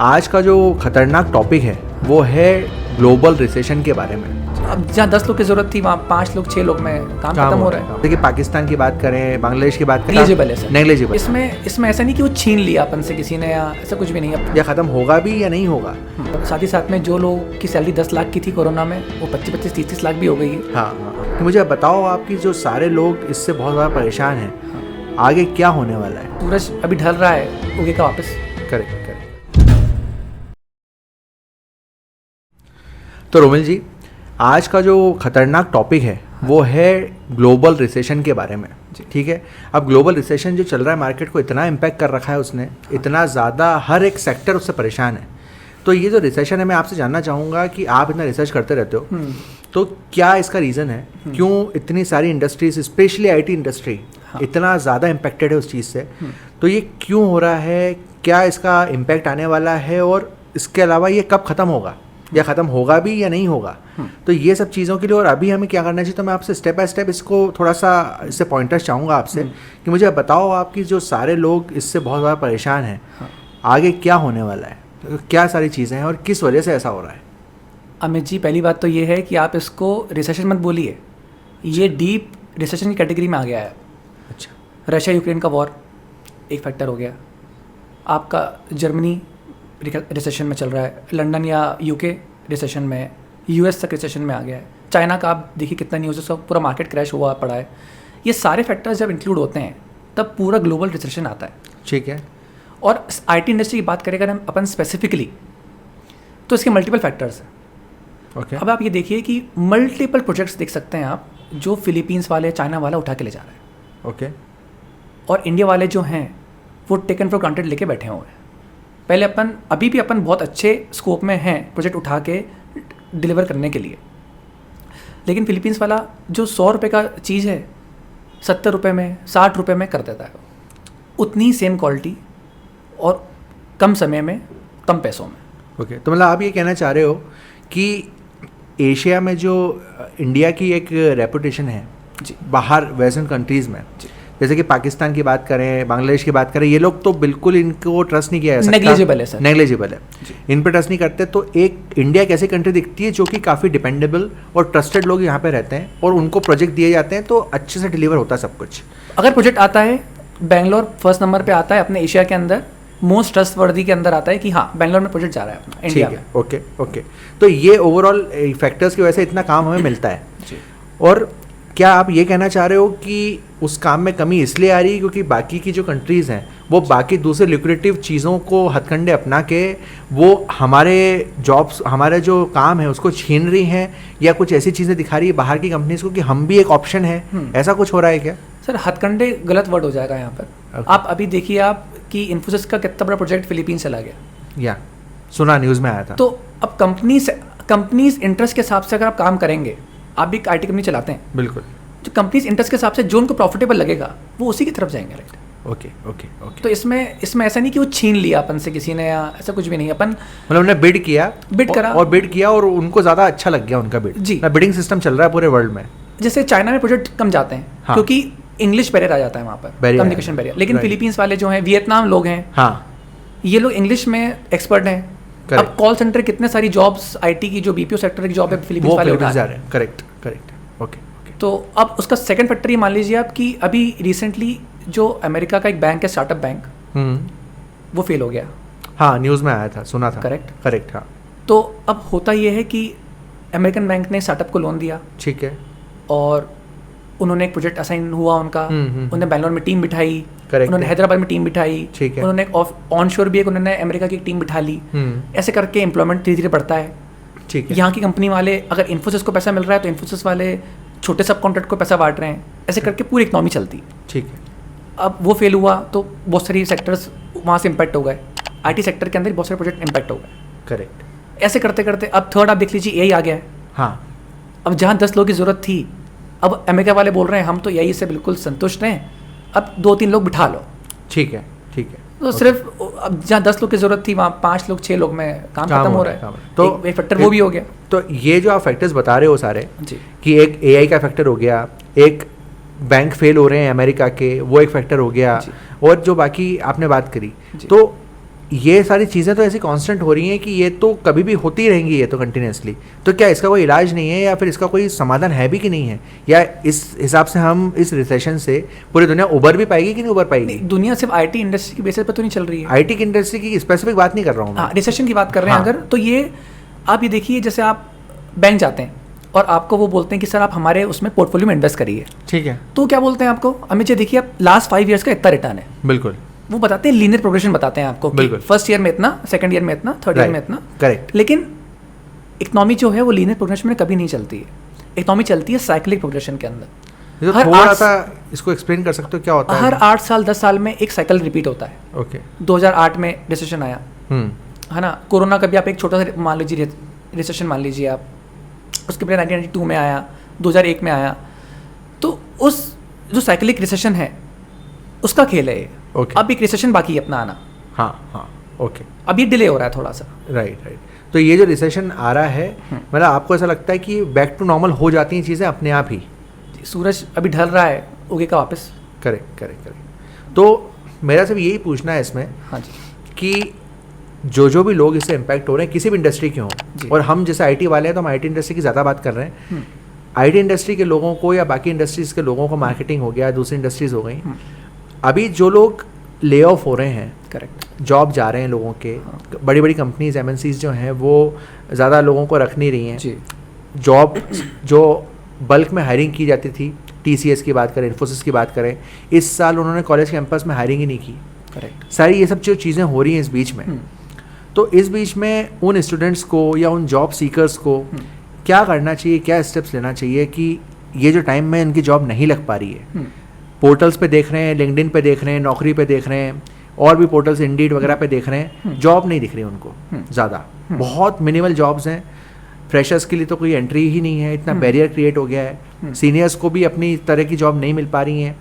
आज का जो खतरनाक टॉपिक है वो है ग्लोबल रिसेशन के बारे में। अब जहाँ 10 लोग की जरूरत थी वहाँ 5 लोग 6 लोग में काम खत्म हो रहा है। देखिए पाकिस्तान की बात करें, बांग्लादेश की बात करें, नेग्लिजिबल है सर, नेग्लिजिबल। इसमें ऐसा नहीं कि वो छीन लिया अपन से किसी ने, या ऐसा कुछ भी नहीं है। या खत्म होगा भी या नहीं होगा। साथ ही साथ में जो लोग की सैलरी 10 लाख की थी कोरोना में, वो 25-25, 30-30 लाख भी हो गई है। हाँ, तो मुझे बताओ आपकी जो सारे लोग इससे बहुत ज़्यादा परेशान हैं, आगे क्या होने वाला है? सूरज अभी ढल रहा है, उगेगा वापस। करेक्ट। तो रोमिल जी, आज का जो खतरनाक टॉपिक है वो है ग्लोबल रिसेशन के बारे में। ठीक है, अब ग्लोबल रिसेशन जो चल रहा है मार्केट को इतना इम्पैक्ट कर रखा है उसने, इतना ज़्यादा हर एक सेक्टर उससे परेशान है। तो ये जो रिसेशन है, मैं आपसे जानना चाहूँगा कि आप इतना रिसर्च करते रहते हो, तो क्या इसका रीज़न है, क्यों इतनी सारी इंडस्ट्रीज, स्पेशली आईटी इंडस्ट्री इतना ज़्यादा इम्पैक्टेड है उस चीज़ से? तो ये क्यों हो रहा है, क्या इसका इम्पैक्ट आने वाला है, और इसके अलावा ये कब ख़त्म होगा या ख़त्म होगा भी या नहीं होगा? तो ये सब चीज़ों के लिए और अभी हमें क्या करना चाहिए, तो मैं आपसे स्टेप बाय स्टेप इसको थोड़ा सा इससे पॉइंटर्स चाहूँगा आपसे कि मुझे बताओ आपकी जो सारे लोग इससे बहुत ज़्यादा परेशान हैं, आगे क्या होने वाला है, तो क्या सारी चीज़ें हैं और किस वजह से ऐसा हो रहा है? अमित जी, पहली बात तो ये है कि आप इसको रिसेशन मत बोलिए, ये डीप रिसेशन की कैटेगरी में आ गया है। अच्छा, रशिया यूक्रेन का वॉर एक फैक्टर हो गया, आपका जर्मनी रिसेशन में चल रहा है, लंदन या यूके रिसेशन में, यूएस तक रिसेशन में आ गया है, चाइना का आप देखिए कितना न्यूज़, उसका पूरा मार्केट क्रैश हुआ पड़ा है। ये सारे फैक्टर्स जब इंक्लूड होते हैं तब पूरा ग्लोबल रिसेशन आता है। ठीक है। और आईटी इंडस्ट्री की बात करें अगर हम अपन स्पेसिफिकली, तो इसके मल्टीपल फैक्टर्स हैं। ओके। अब आप ये देखिए कि मल्टीपल प्रोजेक्ट्स देख सकते हैं आप, जो फिलीपींस वाले, चाइना वाला उठा के ले जा रहे हैं। ओके। और इंडिया वाले जो हैं वो टेकन फॉर ग्रांटेड लेके बैठे हुए हैं। पहले अभी भी अपन बहुत अच्छे स्कोप में हैं प्रोजेक्ट उठा के डिलीवर करने के लिए, लेकिन फिलीपींस वाला जो 100 रुपये का चीज़ है 70 रुपये में, 60 रुपये में कर देता है, उतनी सेम क्वालिटी और कम समय में, कम पैसों में। ओके, तो मतलब आप ये कहना चाह रहे हो कि एशिया में जो इंडिया की एक रेपुटेशन है जी, बाहर वेस्टर्न कंट्रीज़ में, जैसे कि पाकिस्तान की बात करें, बांग्लादेश की बात करें, ये लोग तो बिल्कुल इनको ट्रस्ट नहीं किया जा सकता। नेग्लिजिबल है सर, नेग्लिजिबल है, इन पर ट्रस्ट नहीं करते। तो एक इंडिया एक ऐसी कंट्री दिखती है जो कि काफ़ी डिपेंडेबल और ट्रस्टेड लोग यहाँ पे रहते हैं, और उनको प्रोजेक्ट दिए जाते हैं तो अच्छे से डिलीवर होता है सब कुछ। अगर प्रोजेक्ट आता है, बेंगलोर फर्स्ट नंबर पे आता है अपने एशिया के अंदर, मोस्ट ट्रस्टवर्दी के अंदर आता है कि हाँ बेंगलोर में प्रोजेक्ट जा रहा है अपना इंडिया में। ओके ओके, तो ये ओवरऑल फैक्टर्स की वजह से इतना काम हमें मिलता है। और क्या आप ये कहना चाह रहे हो कि उस काम में कमी इसलिए आ रही है क्योंकि बाकी की जो कंट्रीज़ हैं वो बाकी दूसरे ल्यूक्रेटिव चीज़ों को हथकंडे अपना के वो हमारे जॉब्स, हमारे जो काम है उसको छीन रही हैं, या कुछ ऐसी चीज़ें दिखा रही है बाहर की कंपनीज को कि हम भी एक ऑप्शन है? ऐसा कुछ हो रहा है क्या? सर हथकंडे गलत वर्ड हो जाएगा यहाँ पर। आप अभी देखिए आप कि इन्फोसिस का कितना बड़ा प्रोजेक्ट फिलीपींस चला गया, या सुना, न्यूज़ में आया था। तो अब कंपनीज इंटरेस्ट के हिसाब से अगर आप काम करेंगे, आप भी आईटी कंपनी चलाते हैं, बिल्कुल, जो कंपनीज इंटरेस्ट के हिसाब से जो उनको प्रॉफिटेबल लगेगा वो उसी की तरफ जाएंगे, राइट? Okay okay okay. तो इसमें ऐसा नहीं कि वो छीन लिया अपन से किसी ने, या ऐसा कुछ भी नहीं। अपन मतलब उन्होंने बिड करा और बिड किया और उनको ज़्यादा अच्छा लग गया उनका बिड। जी, बिडिंग सिस्टम चल रहा है पूरे वर्ल्ड में। जैसे चाइना में प्रोजेक्ट कम जाते हैं, हाँ, क्योंकि इंग्लिश बैरियर आ जाता है वहाँ पर, कम्युनिकेशन बैरियर। लेकिन फिलीपींस वाले जो हैं, वियतनाम लोग हैं, हाँ, ये लोग इंग्लिश में एक्सपर्ट हैं। अब कॉल सेंटर कितने सारी जॉब्स आईटी की, जो बीपीओ सेक्टर की जॉब है, फिलीपींस वाले उठा रहे हैं। Correct, okay. तो अब उसका सेकंड फैक्टर ये मान लीजिए आप कि अभी रिसेंटली जो अमेरिका का एक बैंक है, स्टार्टअप बैंक, वो फेल हो गया। हाँ, न्यूज़ में आया था, सुना था। करेक्ट, हाँ। तो अब होता ये है कि अमेरिकन बैंक ने स्टार्टअप को लोन दिया, ठीक है, और उन्होंने एक प्रोजेक्ट असाइन हुआ उनका, उन्होंने बैंगलोर में टीम बिठाई, उन्होंने हैदराबाद में टीम बिठाई, उन्होंने ऑन शोर भी उन्होंने अमेरिका की टीम बिठा ली। ऐसे करके एम्प्लॉयमेंट धीरे धीरे बढ़ता है। ठीक है, यहाँ की कंपनी वाले, अगर इन्फोसिस को पैसा मिल रहा है तो इन्फोसिस वाले छोटे सब कॉन्ट्रैक्ट को पैसा बांट रहे हैं, ऐसे करके पूरी इकनॉमी चलती। ठीक है, अब वो फेल हुआ तो बहुत सारी सेक्टर्स वहाँ से इम्पैक्ट हो गए, आईटी सेक्टर के अंदर बहुत सारे प्रोजेक्ट इम्पैक्ट हो गए। करेक्ट, ऐसे करते करते अब थर्ड आप देख लीजिए, एआई आ गया है। हाँ, अब जहाँ 10 लोगों की ज़रूरत थी, अब अमेरिका वाले बोल रहे हैं हम तो एआई से बिल्कुल संतुष्ट हैं, अब 2-3 लोग बिठा लो। ठीक है, तो सिर्फ अब जहाँ 10 लोग की ज़रूरत थी वहाँ 5 लोग 6 लोग में काम खत्म हो रहा है। तो एक फैक्टर वो भी हो गया। तो ये जो आप फैक्टर्स बता रहे हो सारे जी, कि एक एआई का फैक्टर हो गया, एक बैंक फेल हो रहे हैं अमेरिका के, वो एक फैक्टर हो गया, और जो बाकी आपने बात करी, तो ये सारी चीज़ें तो ऐसी कांस्टेंट हो रही हैं कि ये तो कभी भी होती रहेंगी, ये तो कंटिन्यूसली। तो क्या इसका कोई इलाज नहीं है, या फिर इसका कोई समाधान है भी कि नहीं है, या इस हिसाब से हम इस रिसेशन से पूरी दुनिया उबर भी पाएगी कि नहीं उबर पाएगी? दुनिया सिर्फ आईटी इंडस्ट्री की बेसिस पर तो नहीं चल रही है। आईटी की इंडस्ट्री की स्पेसिफिक बात नहीं कर रहा हूँ, हाँ, रिसेशन की बात कर रहे हैं अगर, तो ये आप ये देखिए, जैसे आप बैंक जाते हैं और आपको वो बोलते हैं कि सर आप हमारे उसमें पोर्टफोलियो में इन्वेस्ट करिए, ठीक है, तो क्या बोलते हैं आपको, अमित जी देखिए आप लास्ट 5 ईयर्स का इतना रिटर्न है, बिल्कुल, वो बताते हैं लीनियर प्रोग्रेशन बताते हैं आपको, बिल्कुल, फर्स्ट ईयर में इतना, सेकंड ईयर में इतना, थर्ड ईयर में इतना, करेक्ट। लेकिन इकोनॉमी जो है वो लीनियर प्रोग्रेशन में कभी नहीं चलती है, इकोनॉमी चलती है साइक्लिक प्रोग्रेशन के अंदर। हर थोड़ा सा इसको एक्सप्लेन कर सकते हो क्या होता है? हर 8 साल 10 साल में एक साइकिल रिपीट होता है। ओके, 2008 में रिसेशन आया, है ना, कोरोना का भी आप एक छोटा सा मान लीजिए रिसेशन मान लीजिए आप, उसके पहले 1992 में आया, 2001 में आया, तो उस जो साइक्लिक रिसेशन है उसका खेल है ये। अब एक रिसेशन बाकी है अपना आना। हाँ, ओके, अब ये डिले हो रहा है थोड़ा सा। राइट। तो ये जो रिसेशन आ रहा है, मतलब आपको ऐसा लगता है कि बैक टू नॉर्मल हो जाती हैं चीज़ें अपने आप ही? सूरज अभी ढल रहा है, उगेगा वापस। करेक्ट। तो मेरा सिर्फ यही पूछना है इसमें, हाँ जी, कि जो भी लोग इससे इम्पैक्ट हो रहे हैं किसी भी इंडस्ट्री के हों, और हम जैसे आईटी वाले हैं तो हम आईटी इंडस्ट्री की ज़्यादा बात कर रहे हैं, आईटी इंडस्ट्री के लोगों को या बाकी इंडस्ट्रीज़ के लोगों को, मार्केटिंग हो गया, दूसरी इंडस्ट्रीज़ हो गई, अभी जो लोग ले ऑफ हो रहे हैं, करेक्ट, जॉब जा रहे हैं लोगों के, बड़ी बड़ी कंपनीज एमएनसीज जो हैं वो ज़्यादा लोगों को रख नहीं रही हैं, जॉब जो बल्क में हायरिंग की जाती थी, टीसीएस की बात करें, इन्फोसिस की बात करें, इस साल उन्होंने कॉलेज कैंपस में हायरिंग ही नहीं की, करेक्ट, सारी ये सब जो चीज़ें हो रही हैं इस बीच में, तो इस बीच में उन स्टूडेंट्स को या उन जॉब सीकर्स को क्या करना चाहिए, क्या स्टेप्स लेना चाहिए कि ये जो टाइम में इनकी जॉब नहीं लग पा रही है, पोर्टल्स पे देख रहे हैं, लिंक्डइन पे देख रहे हैं, नौकरी पे देख रहे हैं, और भी पोर्टल्स इंडीड वगैरह पे देख रहे हैं, जॉब नहीं दिख रही उनको ज़्यादा, बहुत मिनिमल जॉब्स हैं, फ्रेशर्स के लिए तो कोई एंट्री ही नहीं है, इतना बैरियर क्रिएट हो गया है, सीनियर्स को भी अपनी तरह की जॉब नहीं मिल पा रही हैं,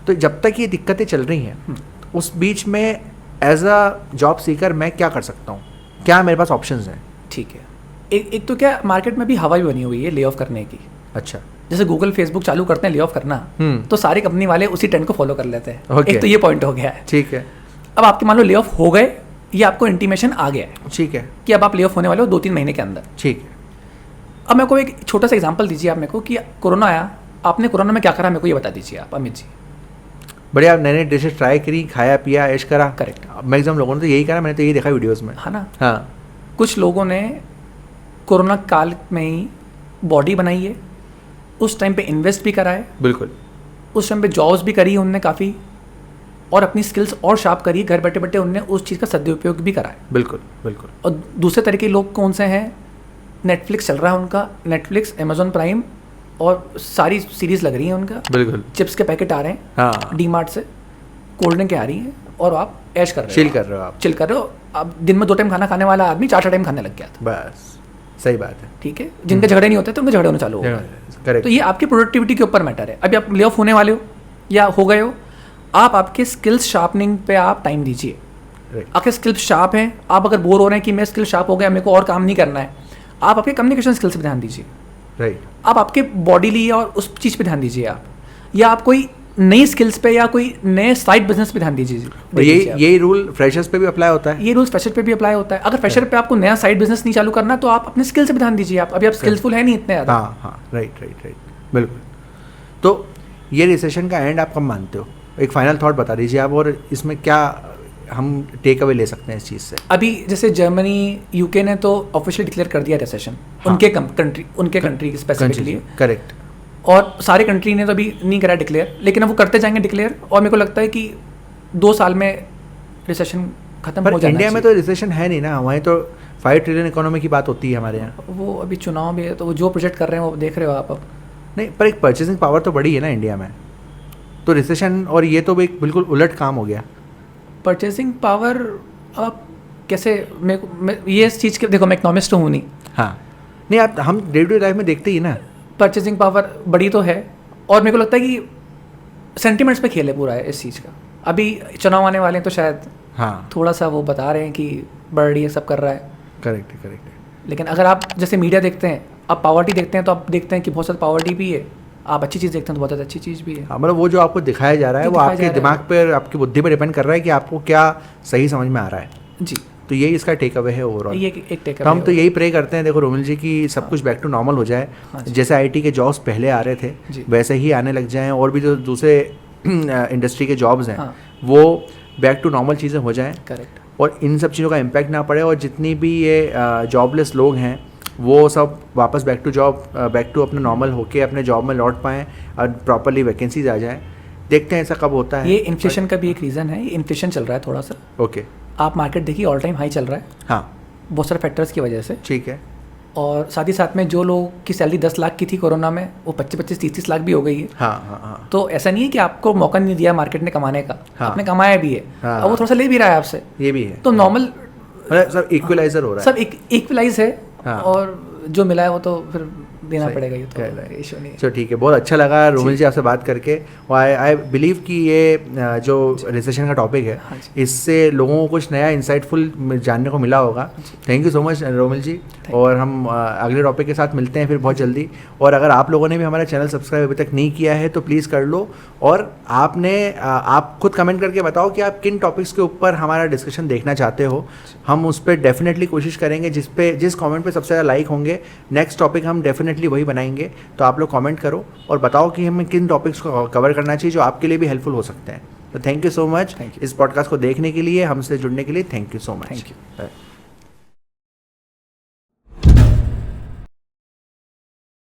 तो जब तक ये दिक्कतें चल रही हैं उस बीच में एज अ जॉब सीकर मैं क्या कर सकता हूँ, क्या मेरे पास ऑप्शंस हैं? ठीक है, एक तो क्या मार्केट में भी हवा भी बनी हुई है ले ऑफ करने की। अच्छा, जैसे गूगल फेसबुक चालू करते हैं ले ऑफ करना, तो सारी कंपनी वाले उसी ट्रेंड को फॉलो कर लेते हैं। एक तो ये पॉइंट हो गया है, ठीक है। अब आपके मान लो ले ऑफ हो गए, ये आपको इंटीमेशन आ गया है, ठीक है, कि अब आप ले ऑफ होने वाले हो 2-3 महीने के अंदर, ठीक है। अब मेरे को एक छोटा सा एग्जांपल दीजिए आप मेरे को कि कोरोना आया, आपने कोरोना में क्या करा, मेरे को ये बता दीजिए आप अमित जी। बढ़िया, नई नई डिशेज ट्राई करी, खाया पिया, ऐश करा। करेक्ट, मैक्सिमम लोगों ने तो यही करा, मैंने तो यही देखा वीडियोस में, है ना। हाँ, कुछ लोगों ने कोरोना काल में ही बॉडी बनाई है, उस टाइम पे इन्वेस्ट भी करा है, बिल्कुल, उस टाइम पे जॉब्स भी करी है उनने काफ़ी, और अपनी स्किल्स और शार्प करी, घर बैठे बैठे उनने उस चीज़ का सदुपयोग भी करा है। बिल्कुल बिल्कुल। और दूसरे तरह के लोग कौन से हैं, नेटफ्लिक्स चल रहा है उनका, नेटफ्लिक्स, अमेजोन प्राइम, और सारी सीरीज लग रही है उनका, बिल्कुल, चिप्स के पैकेट आ रहे हैं, हाँ, डी मार्ट से, कोल्ड ड्रिंक आ रही है, और आप ऐश कर रहे हो, चिल कर रहे हो। आप दिन में 2 टाइम खाना खाने वाला आदमी 4 टाइम खाने लग गया था, बस, सही बात है, ठीक है। जिनके झगड़े नहीं होते तो उनके झगड़े होने चालू हो गए। तो ये आपकी प्रोडक्टिविटी के ऊपर मैटर है। अभी आप ले ऑफ होने वाले हो या हो गए हो, आप आपके स्किल्स शार्पनिंग पे आप टाइम दीजिए। आपके स्किल्स शार्प हैं, आप अगर बोर हो रहे हैं कि मैं स्किल शार्प हो गया, मेरे को और काम नहीं करना है, आप आपके कम्युनिकेशन स्किल्स पे ध्यान दीजिए, राइट। आप आपके बॉडी लिए और उस चीज़ पे ध्यान दीजिए आप, या आप कोई नई स्किल्स पे या कोई नए साइड बिजनेस पे ध्यान दीजिए। यही रूल फ्रेशर्स पे भी अप्लाई होता है? ये रूल फ्रेशर पे भी अप्लाई होता है। अगर फ्रेशर पे आपको नया साइड बिजनेस नहीं चालू करना, तो आप अपने स्किल से भी ध्यान दीजिए। आप अभी आप स्किल्सफुल है नहीं इतने ज़्यादा। हाँ, राइट, बिल्कुल। तो ये रिसेशन का एंड आप कब मानते हो? एक फाइनल थॉट बता दीजिए आप, और इसमें क्या हम टेक अवे ले सकते हैं इस चीज़ से? अभी जैसे जर्मनी, यूके ने तो ऑफिशियली डिक्लेयर कर दिया रिसेशन, उनके कंट्री स्पेसिफिकली, करेक्ट, और सारे कंट्री ने तो अभी नहीं करा डिक्लेयर, लेकिन अब वो करते जाएंगे डिक्लेयर, और मेरे को लगता है कि 2 साल में रिसेशन खत्म हो जाएगा। इंडिया में तो रिसेशन है नहीं ना, हमारे तो 5 ट्रिलियन इकोनॉमी की बात होती है हमारे यहाँ। वो अभी चुनाव भी है, तो वो जो प्रोजेक्ट कर रहे हैं वो देख रहे हो आप। अब नहीं, पर एक परचेसिंग पावर तो बड़ी है ना इंडिया में, तो रिसेशन और ये तो एक बिल्कुल उलट काम हो गया। परचेसिंग पावर आप कैसे, ये इस चीज़ के, देखो मैं इकोनॉमिस्ट हूँ नहीं, हाँ, नहीं, आप हम डे टू डे लाइफ में देखते ही ना, परचेसिंग पावर बड़ी तो है, और मेरे को लगता है कि सेंटिमेंट्स पे खेल है पूरा है इस चीज़ का। अभी चुनाव आने वाले हैं तो शायद हाँ थोड़ा सा वो बता रहे हैं कि बढ़ रही है, सब कर रहा है, करेक्ट। लेकिन अगर आप जैसे मीडिया देखते हैं, आप पावर्टी देखते हैं, तो आप देखते हैं कि बहुत सारी पावर्टी भी है, आप अच्छी चीज़ देखते हैं तो बहुत ज़्यादा अच्छी चीज़ भी है। हाँ, मतलब वो जो आपको दिखाया जा रहा है वो आपके दिमाग पर, आपकी बुद्धि पर डिपेंड कर रहा है कि आपको क्या सही समझ में आ रहा है। जी। तो यही इसका टेक अवे है ओवरऑल। ये एक टेक अवे। तो हम तो यही प्रे करते हैं, देखो रोमिल जी, कि सब कुछ बैक टू नॉर्मल हो जाए। जैसे आईटी के जॉब्स पहले आ रहे थे वैसे ही आने लग जाएं, और भी जो दूसरे इंडस्ट्री के जॉब्स हैं वो बैक टू नॉर्मल चीज़ें हो जाएं। करेक्ट। और इन सब चीज़ों का इम्पैक्ट ना पड़े, और जितनी भी ये जॉबलेस लोग हैं वो सब वापस बैक टू अपना नॉर्मल होके अपने जॉब में लौट पाएँ और प्रॉपरली वैकेंसीज आ जाएँ। देखते हैं ऐसा कब होता है। ये इन्फ्लेशन का भी एक रीज़न है, इन्फ्लेशन चल रहा है थोड़ा सा। ओके। आप मार्केट देखिए, ऑल टाइम हाई चल रहा है। हाँ, बहुत सारे फैक्टर्स की वजह से। ठीक है। और साथ ही साथ में जो लोग की सैलरी 10 लाख की थी कोरोना में, वो 25-25, 30-30 लाख भी हो गई है। हाँ। तो ऐसा नहीं है कि आपको मौका नहीं दिया मार्केट ने कमाने का। हाँ, आपने कमाया भी है। हाँ, अब वो थोड़ा सा ले भी रहा है आपसे। ये भी है। तो नॉर्मल सब इक्वलाइजर हो रहा है, सब इक्वलाइज है। हाँ। और जो मिला है वो तो फिर देना पड़ेगा, ये तो इशू नहीं है। चलो ठीक है, बहुत अच्छा लगा रोमिल जी आपसे बात करके। और आई बिलीव कि ये जो रिसेशन का टॉपिक है इससे लोगों को कुछ नया इंसाइटफुल जानने को मिला होगा। Thank you so much Romil ji. और हम अगले टॉपिक के साथ मिलते हैं फिर बहुत जल्दी। और अगर आप लोगों ने भी हमारा चैनल सब्सक्राइब अभी तक नहीं किया है तो प्लीज़ कर लो। और आप खुद कमेंट करके बताओ कि आप किन टॉपिक्स के ऊपर हमारा डिस्कशन देखना चाहते हो। हम उस पर डेफिनेटली कोशिश करेंगे, जिस कमेंट पे सबसे ज़्यादा लाइक होंगे नेक्स्ट टॉपिक हम डेफिनेटली वही बनाएंगे। तो आप लोग कमेंट करो और बताओ कि हमें किन टॉपिक्स को कवर करना चाहिए जो आपके लिए भी हेल्पफुल हो सकते हैं। तो थैंक यू सो मच इस पॉडकास्ट को देखने के लिए, हमसे जुड़ने के लिए। Thank you so much. Thank you.